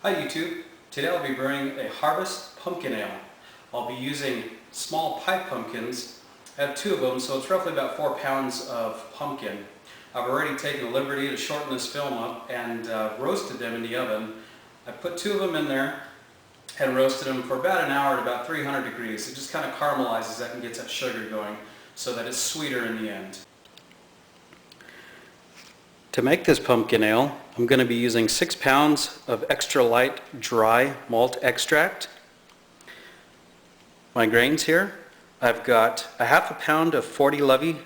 Hi YouTube. Today I'll be brewing a harvest pumpkin ale. I'll be using small pie pumpkins. I have two of them, so it's roughly about 4 pounds of pumpkin. I've already taken the liberty to shorten this film up and roasted them in the oven. I put two of them in there and roasted them for about an hour at about 300 degrees. It just kind of caramelizes that and gets that sugar going so that it's sweeter in the end. To make this pumpkin ale, I'm going to be using 6 pounds of extra light dry malt extract. My grains here, I've got a half a pound of 40 Levy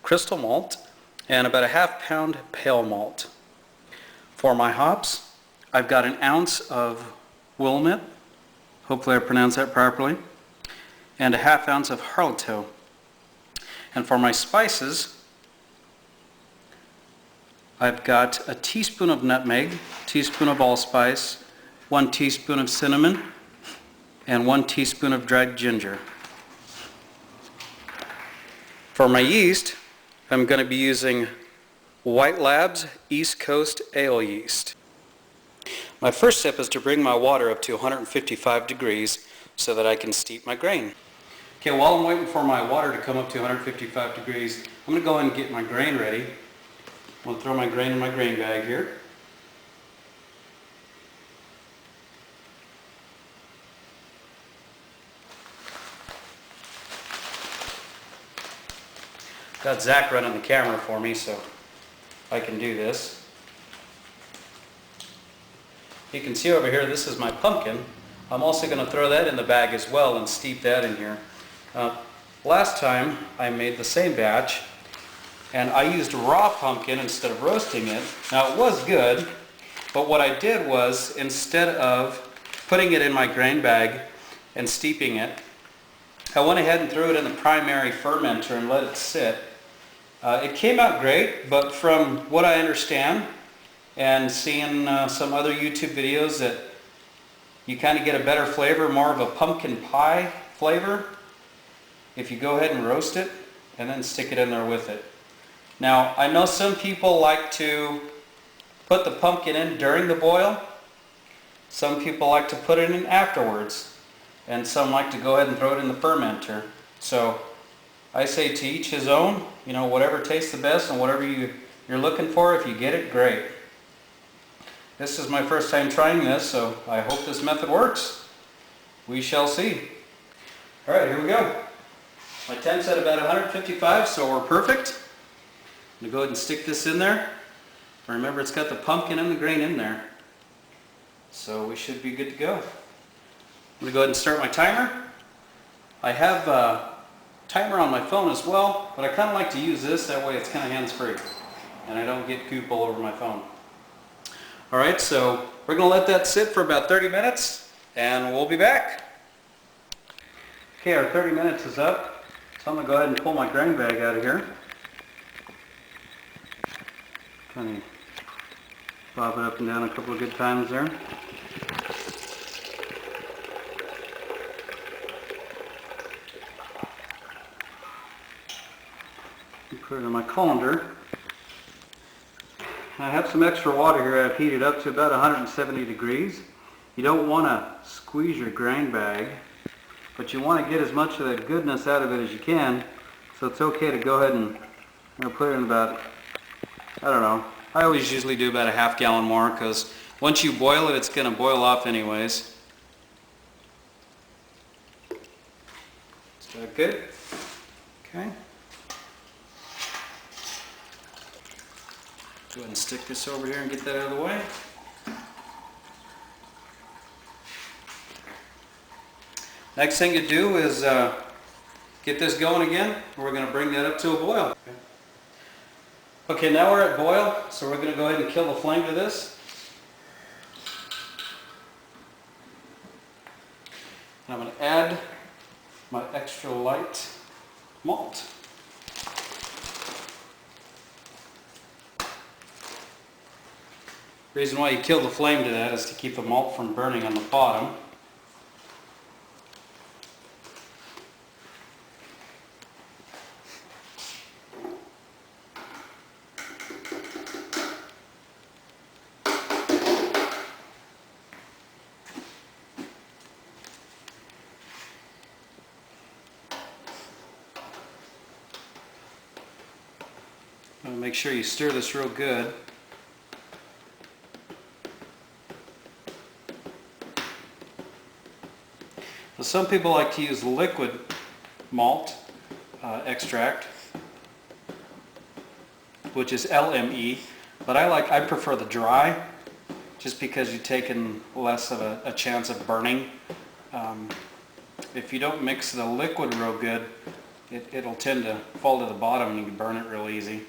crystal malt and about a half pound pale malt. For my hops, I've got an ounce of Willamette, hopefully I pronounced that properly, and a half ounce of Harleto. And for my spices, I've got a teaspoon of nutmeg, teaspoon of allspice, 1 teaspoon of cinnamon, and 1 teaspoon of dried ginger. For my yeast, I'm going to be using White Labs East Coast Ale yeast. My first step is to bring my water up to 155 degrees so that I can steep my grain. Okay, while I'm waiting for my water to come up to 155 degrees, I'm going to go ahead and get my grain ready. I'm going to throw my grain in my grain bag here. Got Zach running the camera for me, so I can do this. You can see over here, this is my pumpkin. I'm also going to throw that in the bag as well and steep that in here. Last time I made the same batch, and I used raw pumpkin instead of roasting it. Now it was good, but what I did was, instead of putting it in my grain bag and steeping it, I went ahead and threw it in the primary fermenter and let it sit. It came out great, but from what I understand and seeing some other YouTube videos, that you kind of get a better flavor, more of a pumpkin pie flavor, if you go ahead and roast it and then stick it in there with it. Now, I know some people like to put the pumpkin in during the boil. Some people like to put it in afterwards. And some like to go ahead and throw it in the fermenter. So I say to each his own, you know, whatever tastes the best and whatever you're looking for, if you get it, great. This is my first time trying this, so I hope this method works. We shall see. All right, here we go. My temp's at about 155, so we're perfect. I'm going to go ahead and stick this in there. Remember, it's got the pumpkin and the grain in there. So we should be good to go. I'm going to go ahead and start my timer. I have a timer on my phone as well, but I kind of like to use this, that way it's kind of hands-free. And I don't get goop all over my phone. Alright, so we're going to let that sit for about 30 minutes, and we'll be back. Okay, our 30 minutes is up, so I'm going to go ahead and pull my grain bag out of here. Kind of bob it up and down a couple of good times there. Put it in my colander. I have some extra water here I've heated up to about 170 degrees. You don't want to squeeze your grain bag, but you want to get as much of the goodness out of it as you can, so it's okay to go ahead and put it in about, I don't know, I always usually do about a half gallon more, because once you boil it, it's going to boil off anyways. Is that good? Okay. Go ahead and stick this over here and get that out of the way. Next thing you do is get this going again. We're going to bring that up to a boil. Okay, now we're at boil, so we're going to go ahead and kill the flame to this. And I'm going to add my extra light malt. The reason why you kill the flame to that is to keep the malt from burning on the bottom. Make sure you stir this real good. Now, some people like to use liquid malt extract, which is LME, but I prefer the dry, just because you're taking less of a chance of burning. If you don't mix the liquid real good, it'll tend to fall to the bottom and you can burn it real easy.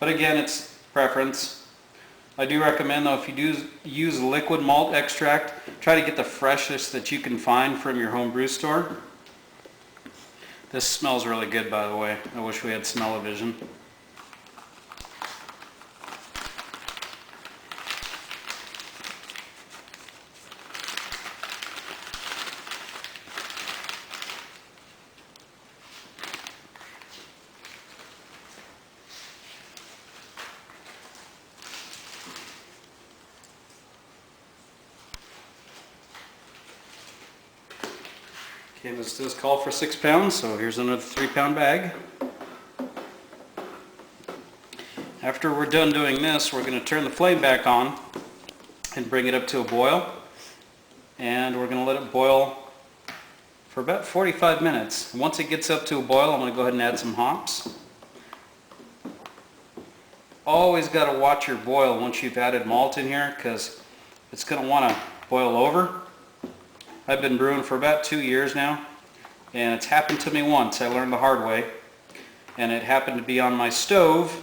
But again, it's preference. I do recommend though, if you do use liquid malt extract, try to get the freshest that you can find from your home brew store. This smells really good, by the way. I wish we had smell-o-vision. Okay, this does call for 6 pounds, so here's another 3-pound bag. After we're done doing this, we're going to turn the flame back on and bring it up to a boil. And we're going to let it boil for about 45 minutes. Once it gets up to a boil, I'm going to go ahead and add some hops. Always got to watch your boil once you've added malt in here, because it's going to want to boil over. I've been brewing for about 2 years now, and it's happened to me once. I learned the hard way, and it happened to be on my stove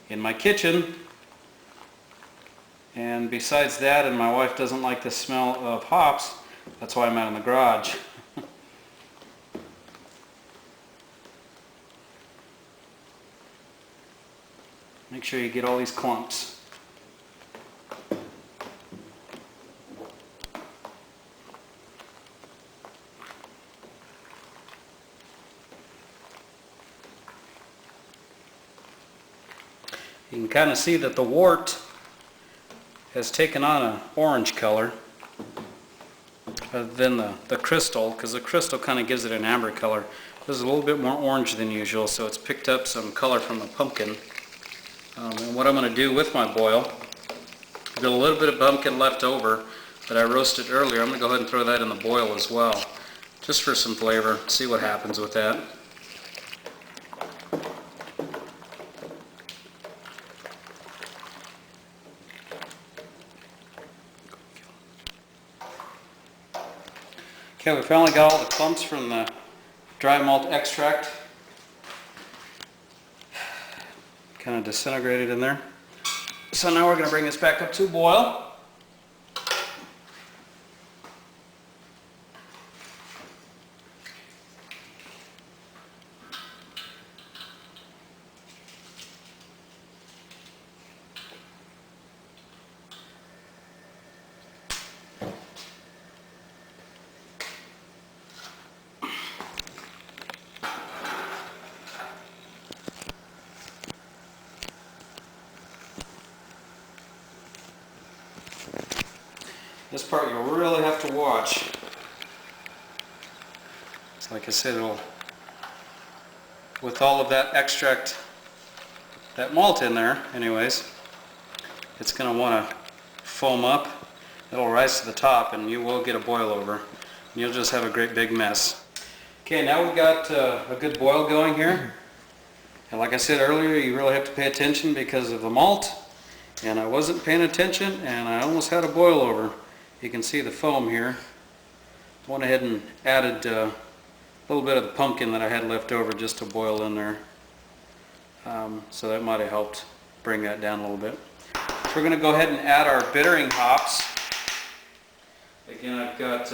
in my kitchen. And besides that, and my wife doesn't like the smell of hops, that's why I'm out in the garage. Make sure you get all these clumps. You can kind of see that the wort has taken on an orange color than the crystal, because the crystal kind of gives it an amber color. This is a little bit more orange than usual, so it's picked up some color from the pumpkin. And what I'm going to do with my boil, I've got a little bit of pumpkin left over that I roasted earlier. I'm going to go ahead and throw that in the boil as well, just for some flavor, see what happens with that. Okay, we finally got all the clumps from the dry malt extract kind of disintegrated in there. So now we're going to bring this back up to a boil. This part you'll really have to watch. So like I said, with all of that extract, that malt in there anyways, it's going to want to foam up. It'll rise to the top and you will get a boil over. And you'll just have a great big mess. Okay, now we've got a good boil going here. And like I said earlier, you really have to pay attention because of the malt. And I wasn't paying attention and I almost had a boil over. You can see the foam here. I went ahead and added a little bit of the pumpkin that I had left over just to boil in there. So that might have helped bring that down a little bit. So we're going to go ahead and add our bittering hops. Again, I've got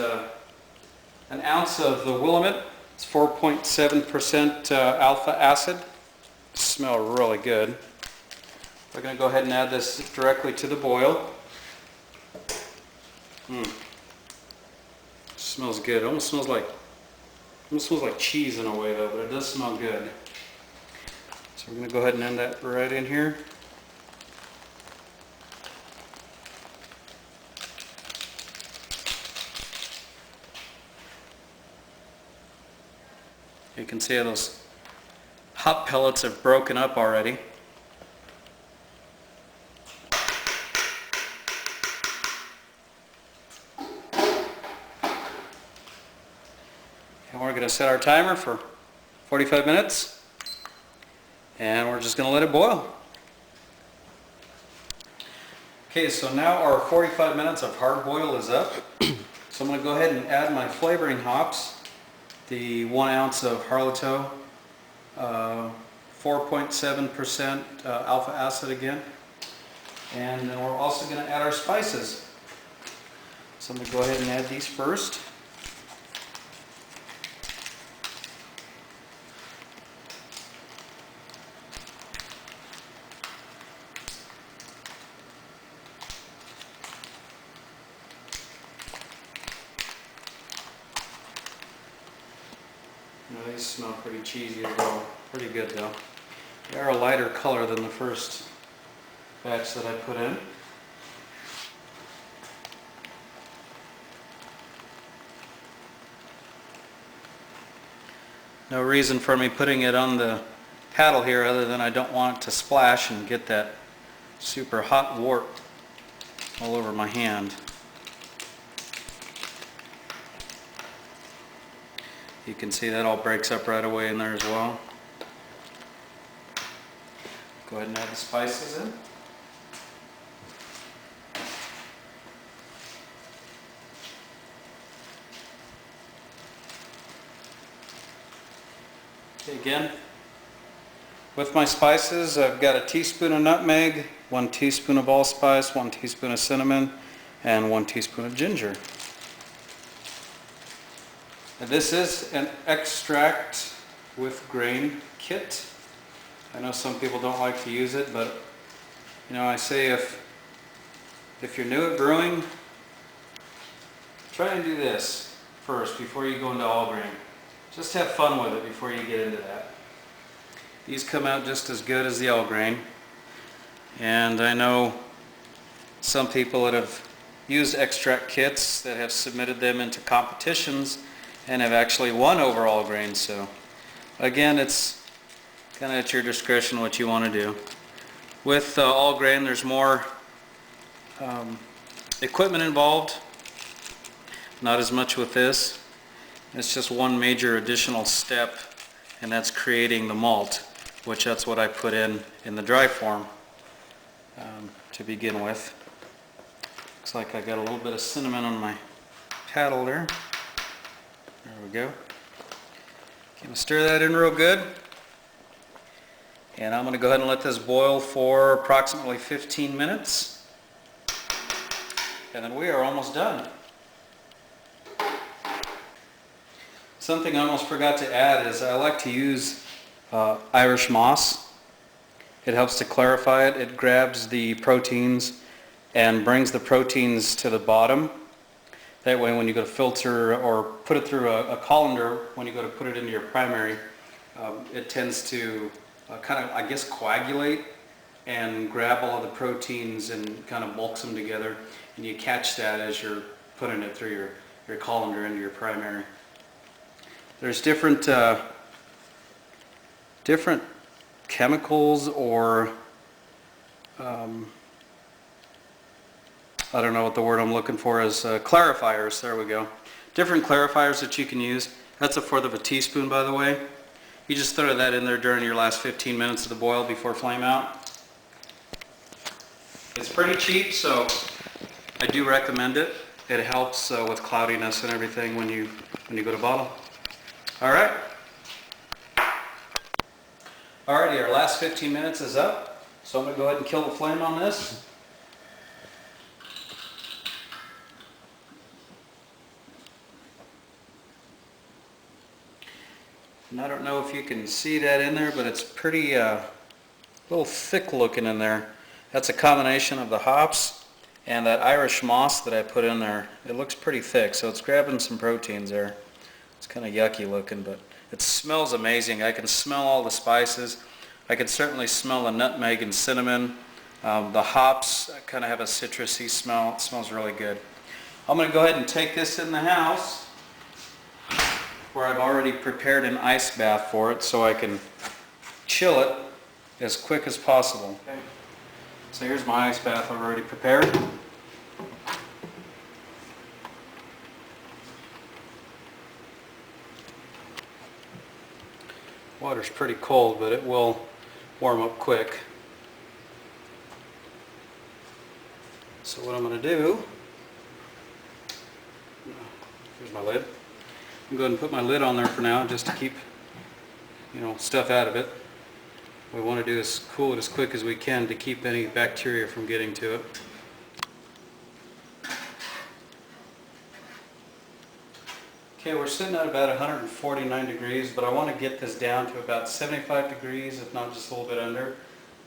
an ounce of the Willamette. It's 4.7% alpha acid. Smells really good. We're going to go ahead and add this directly to the boil. Smells good. It almost smells like cheese in a way though, but it does smell good. So we're going to go ahead and add that right in here. You can see how those hop pellets have broken up already. we're going to set our timer for 45 minutes and we're just going to let it boil. Okay, so now our 45 minutes of hard boil is up. So I'm going to go ahead and add my flavoring hops, the 1 ounce of Harlato, 4.7% alpha acid again, and then we're also going to add our spices. So I'm going to go ahead and add these first. These smell pretty cheesy as well. Pretty good though. They are a lighter color than the first batch that I put in. No reason for me putting it on the paddle here other than I don't want it to splash and get that super hot wort all over my hand. You can see that all breaks up right away in there as well. Go ahead and add the spices in. Okay, again, with my spices, I've got a teaspoon of nutmeg, 1 teaspoon of allspice, 1 teaspoon of cinnamon, and 1 teaspoon of ginger. This is an extract with grain kit. I know some people don't like to use it, but you know, I say if you're new at brewing, try and do this first before you go into all grain. Just have fun with it before you get into that. These come out just as good as the all grain, and I know some people that have used extract kits that have submitted them into competitions and have actually won over all grain. So again, it's kind of at your discretion what you want to do. With all grain, there's more equipment involved, not as much with this. It's just one major additional step, and that's creating the malt, which that's what I put in the dry form to begin with. Looks like I got a little bit of cinnamon on my paddle there. There we go. Gonna stir that in real good. And I'm going to go ahead and let this boil for approximately 15 minutes. And then we are almost done. Something I almost forgot to add is I like to use Irish moss. It helps to clarify it. It grabs the proteins and brings the proteins to the bottom. That way when you go to filter or put it through a colander, when you go to put it into your primary, it tends to kind of, I guess, coagulate and grab all of the proteins and kind of bulks them together, and you catch that as you're putting it through your colander into your primary. There's different chemicals or I don't know what the word I'm looking for is, clarifiers, there we go. Different clarifiers that you can use. That's 1/4 of a teaspoon, by the way. You just throw that in there during your last 15 minutes of the boil before flame out. It's pretty cheap, so I do recommend it. It helps with cloudiness and everything when you go to bottle. Alright. Alrighty, our last 15 minutes is up, so I'm going to go ahead and kill the flame on this. And I don't know if you can see that in there, but it's pretty a little thick looking in there. That's a combination of the hops and that Irish moss that I put in there. It looks pretty thick, so it's grabbing some proteins there. It's kind of yucky looking, but it smells amazing. I can smell all the spices. I can certainly smell the nutmeg and cinnamon. The hops kind of have a citrusy smell. It smells really good. I'm going to go ahead and take this in the house, where I've already prepared an ice bath for it so I can chill it as quick as possible. Okay. So here's my ice bath already prepared. water's pretty cold, but it will warm up quick. So what I'm going to do, here's my lid. I'm going to put my lid on there for now just to keep, stuff out of it. What we want to do is cool it as quick as we can to keep any bacteria from getting to it. Okay, we're sitting at about 149 degrees, but I want to get this down to about 75 degrees, if not just a little bit under.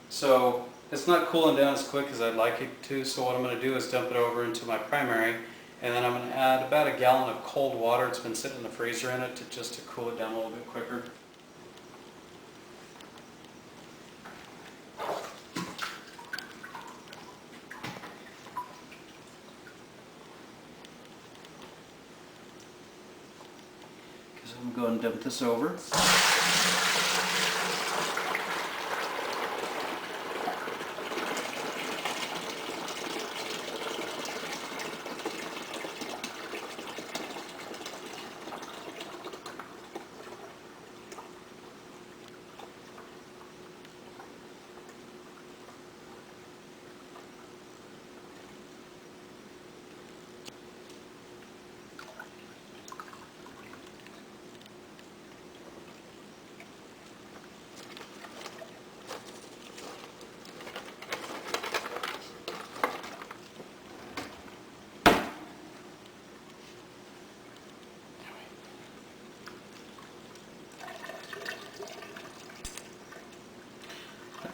So it's not cooling down as quick as I'd like it to, so what I'm going to do is dump it over into my primary, and then I'm going to add about a gallon of cold water. It's been sitting in the freezer in it just to cool it down a little bit quicker. I'm going to go ahead and dump this over.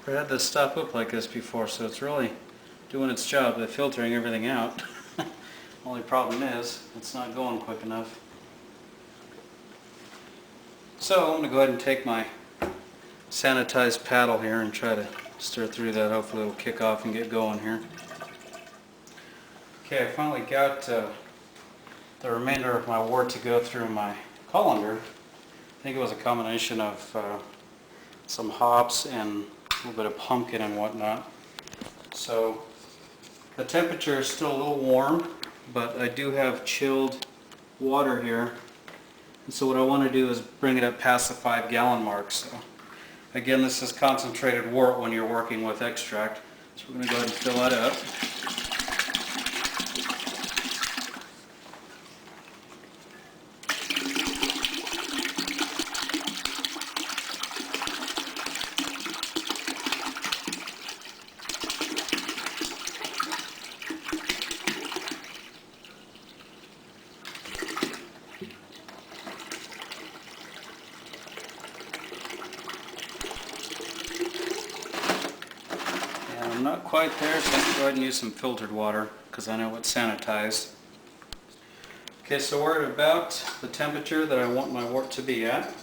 Never had this stop up like this before, so it's really doing its job of filtering everything out. Only problem is it's not going quick enough. So I'm going to go ahead and take my sanitized paddle here and try to stir through that. Hopefully it'll kick off and get going here. Okay, I finally got the remainder of my wort to go through my colander. I think it was a combination of some hops and a little bit of pumpkin and whatnot. So the temperature is still a little warm, but I do have chilled water here. And so what I want to do is bring it up past the 5-gallon mark. So again, this is concentrated wort when you're working with extract. So we're going to go ahead and fill that up. I'm not quite there, so I'm going to go ahead and use some filtered water because I know it's sanitized. Okay, so we're at about the temperature that I want my wort to be at.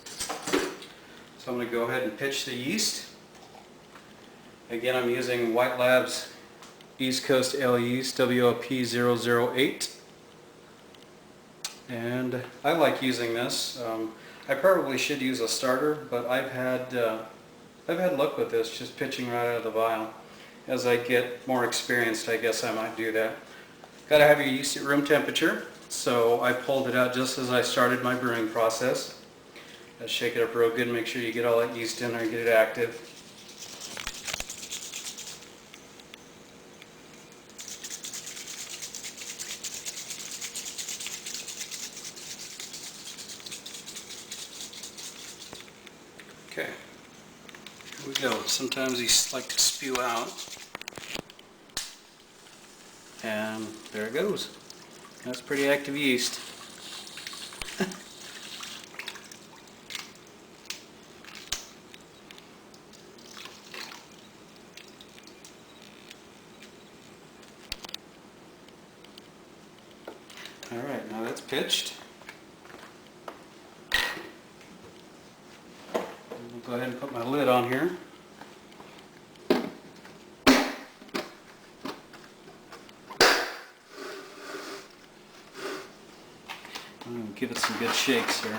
So I'm going to go ahead and pitch the yeast. Again, I'm using White Labs East Coast Ale yeast WLP008. And I like using this. I probably should use a starter, but I've had luck with this, just pitching right out of the vial. As I get more experienced, I guess I might do that. Got to have your yeast at room temperature, so I pulled it out just as I started my brewing process. Shake it up real good and make sure you get all that yeast in there and get it active. Okay. Here we go. Sometimes these like to spew out. And there it goes. That's pretty active yeast. Alright, now that's pitched. I'll go ahead and put my lid on here. Give it some good shakes here.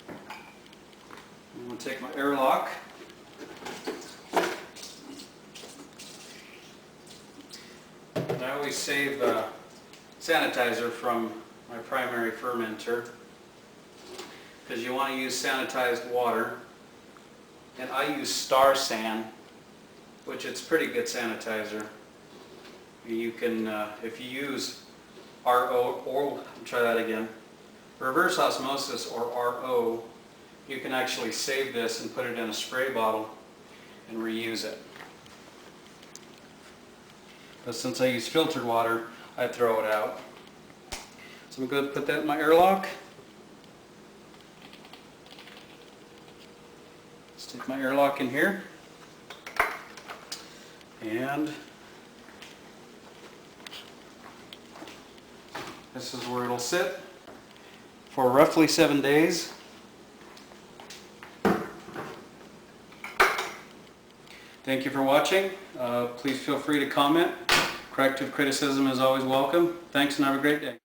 I'm going to take my airlock. I always save sanitizer from my primary fermenter. because you want to use sanitized water. And I use Star San, which it's pretty good sanitizer. You can, if you use RO, or try that again, reverse osmosis or RO, you can actually save this and put it in a spray bottle and reuse it. But since I use filtered water, I throw it out. So I'm going to put that in my airlock. Stick my airlock in here. And this is where it'll sit for roughly 7 days. Thank you for watching. Please feel free to comment. Corrective criticism is always welcome. Thanks and have a great day.